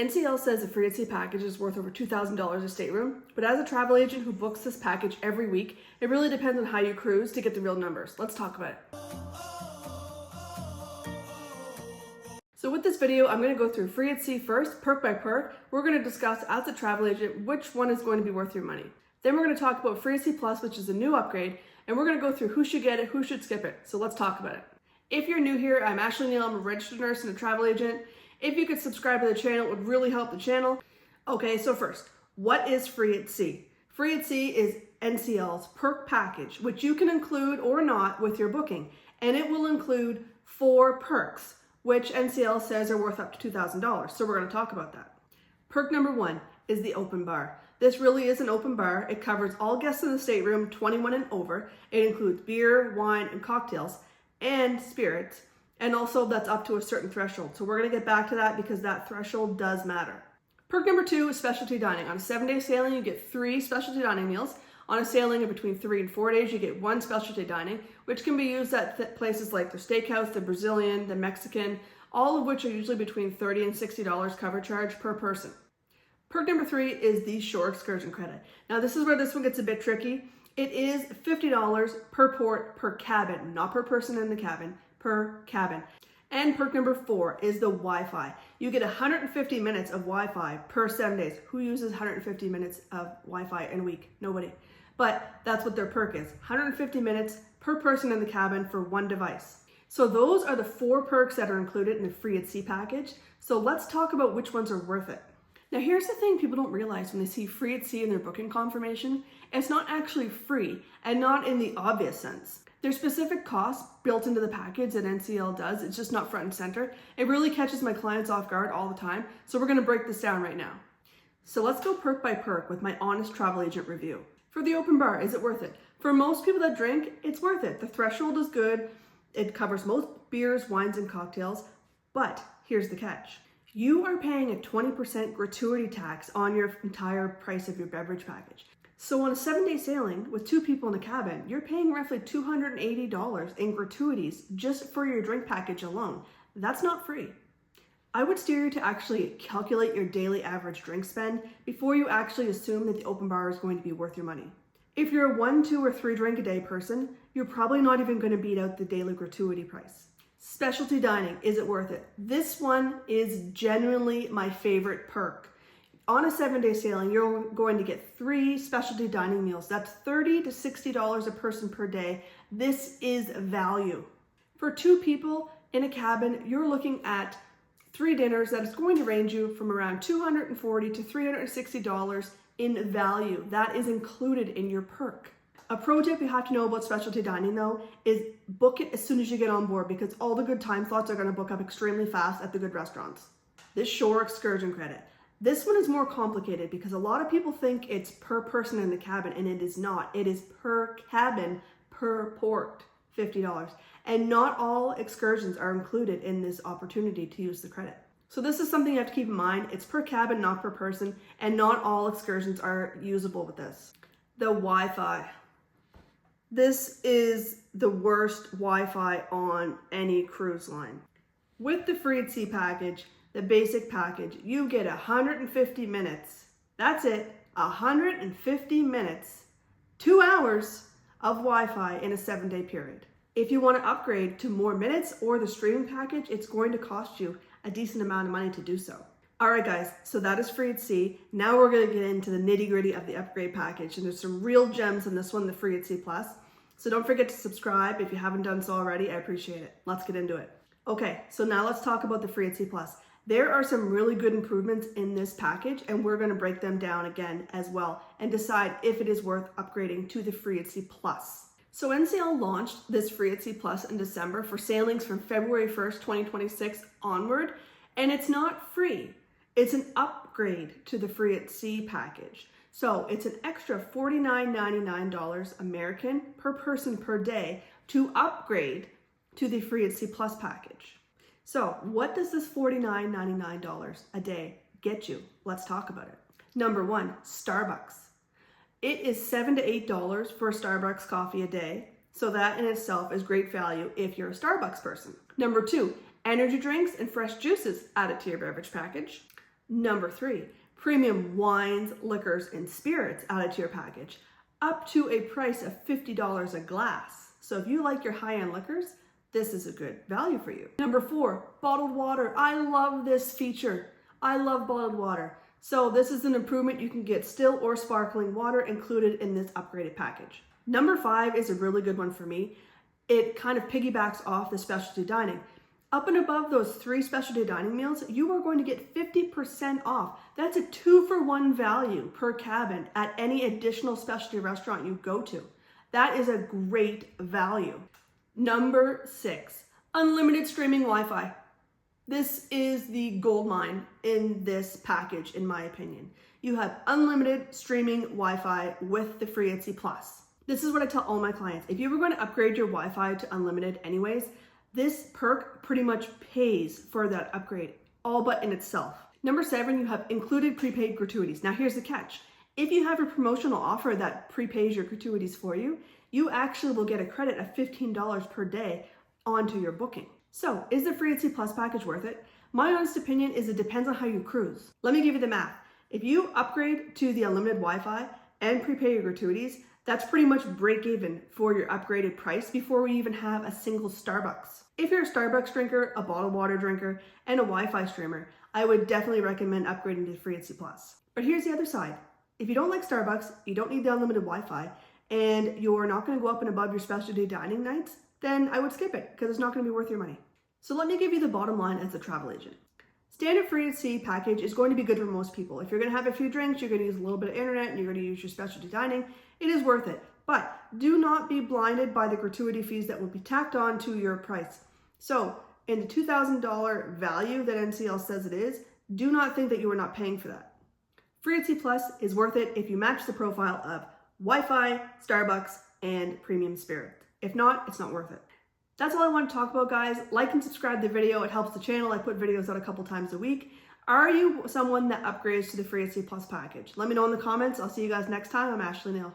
NCL says the free at sea package is worth over $2,000 a stateroom, but as a travel agent who books this package every week, it really depends on how you cruise to get the real numbers. Let's talk about it. So with this video, I'm going to go through free at sea first, perk by perk. We're going to discuss as a travel agent which one is going to be worth your money. Then we're going to talk about free at sea plus, which is a new upgrade, and we're going to go through who should get it, who should skip it. So let's talk about it. If you're new here, I'm Ashley Neill. I'm a registered nurse and a travel agent. If you could subscribe to the channel, it would really help the channel. Okay, so first, what is free at sea? Free at sea is NCL's perk package, which you can include or not with your booking. And it will include 4 perks, which NCL says are worth up to $2,000. So we're going to talk about that. Perk number 1 is the open bar. This really is an open bar. It covers all guests in the stateroom, 21 and over. It includes beer, wine, and cocktails, and spirits. And also that's up to a certain threshold. So we're going to get back to that because that threshold does matter. Perk number 2 is specialty dining. On a 7-day sailing, you get 3 specialty dining meals. On a sailing of between 3 and 4 days, you get 1 specialty dining, which can be used at places like the steakhouse, the Brazilian, the Mexican, all of which are usually between $30 and $60 cover charge per person. Perk number 3 is the shore excursion credit. Now this is where this one gets a bit tricky. It is $50 per port per cabin, not per person in the cabin, per cabin. And perk number 4 is the Wi-Fi. You get 150 minutes of Wi-Fi per 7 days. Who uses 150 minutes of Wi-Fi in a week? Nobody. But that's what their perk is. 150 minutes per person in the cabin for 1 device. So those are the 4 perks that are included in the free at sea package. So let's talk about which ones are worth it. Now here's the thing people don't realize when they see free at sea in their booking confirmation. It's not actually free and not in the obvious sense. There's specific costs built into the package that NCL does. It's just not front and center. It really catches my clients off guard all the time. So we're going to break this down right now. So let's go perk by perk with my honest travel agent review. For the open bar, is it worth it? For most people that drink, it's worth it. The threshold is good. It covers most beers, wines, and cocktails. But here's the catch. You are paying a 20% gratuity tax on your entire price of your beverage package. So on a 7-day sailing with 2 people in a cabin, you're paying roughly $280 in gratuities just for your drink package alone. That's not free. I would steer you to actually calculate your daily average drink spend before you actually assume that the open bar is going to be worth your money. If you're a 1, 2, or 3 drink a day person, you're probably not even going to beat out the daily gratuity price. Specialty dining, is it worth it? This one is genuinely my favorite perk. On a 7-day sailing, you're going to get 3 specialty dining meals. That's $30 to $60 a person per day. This is value. For 2 people in a cabin, you're looking at 3 dinners that is going to range you from around $240 to $360 in value. That is included in your perk. A pro tip you have to know about specialty dining though is book it as soon as you get on board because all the good time slots are going to book up extremely fast at the good restaurants. This shore excursion credit. This one is more complicated because a lot of people think it's per person in the cabin and it is not. It is per cabin, per port, $50. And not all excursions are included in this opportunity to use the credit. So this is something you have to keep in mind. It's per cabin, not per person, and not all excursions are usable with this. The Wi-Fi. This is the worst Wi-Fi on any cruise line. With the free at sea package, the basic package, you get 150 minutes. That's it, 150 minutes, 2 hours of Wi-Fi in a 7-day period. If you want to upgrade to more minutes or the streaming package, it's going to cost you a decent amount of money to do so. All right, guys, so that is free at sea. Now we're going to get into the nitty-gritty of the upgrade package, and there's some real gems in this one, the free at sea plus. So don't forget to subscribe if you haven't done so already. I appreciate it. Let's get into it. Okay, so now let's talk about the free at sea plus. There are some really good improvements in this package, and we're going to break them down again as well and decide if it is worth upgrading to the free at sea plus. So NCL launched this free at sea plus in December for sailings from February 1st, 2026 onward, and it's not free. It's an upgrade to the free at sea package. So it's an extra $49.99 American per person per day to upgrade to the free at sea plus package. So what does this $49.99 a day get you? Let's talk about it. Number 1, Starbucks. It is $7 to $8 for a Starbucks coffee a day. So that in itself is great value if you're a Starbucks person. Number 2, energy drinks and fresh juices added to your beverage package. Number 3, premium wines, liquors, and spirits added to your package, up to a price of $50 a glass. So if you like your high-end liquors, this is a good value for you. Number 4, bottled water. I love this feature. I love bottled water. So this is an improvement. You can get still or sparkling water included in this upgraded package. Number 5 is a really good one for me. It kind of piggybacks off the specialty dining. Up and above those 3 specialty dining meals, you are going to get 50% off. That's a 2-for-1 value per cabin at any additional specialty restaurant you go to. That is a great value. Number 6, unlimited streaming Wi-Fi. This is the gold mine in this package, in my opinion. You have unlimited streaming Wi-Fi with the free Etsy Plus. This is what I tell all my clients. If you were going to upgrade your Wi-Fi to unlimited anyways, this perk pretty much pays for that upgrade, all but in itself. Number 7, you have included prepaid gratuities. Now here's the catch. If you have a promotional offer that prepays your gratuities for you, you actually will get a credit of $15 per day onto your booking. So is the free Etsy Plus package worth it? My honest opinion is it depends on how you cruise. Let me give you the math. If you upgrade to the unlimited Wi-Fi and prepay your gratuities, that's pretty much break even for your upgraded price before we even have a single Starbucks. If you're a Starbucks drinker, a bottled water drinker, and a Wi-Fi streamer, I would definitely recommend upgrading to free Etsy Plus. But here's the other side. If you don't like Starbucks, you don't need the unlimited Wi-Fi, and you're not going to go up and above your specialty dining nights, then I would skip it because it's not going to be worth your money. So let me give you the bottom line as a travel agent. Standard free Etsy package is going to be good for most people. If you're going to have a few drinks, you're going to use a little bit of internet, and you're going to use your specialty dining, it is worth it. But do not be blinded by the gratuity fees that will be tacked on to your price. So in the $2,000 value that NCL says it is, do not think that you are not paying for that. Free Etsy Plus is worth it if you match the profile of Wi-Fi, Starbucks, and premium spirit. If not, it's not worth it. That's all I want to talk about, guys. Like and subscribe to the video. It helps the channel. I put videos out a couple times a week. Are you someone that upgrades to the free Etsy Plus package? Let me know in the comments. I'll see you guys next time. I'm Ashley Neill.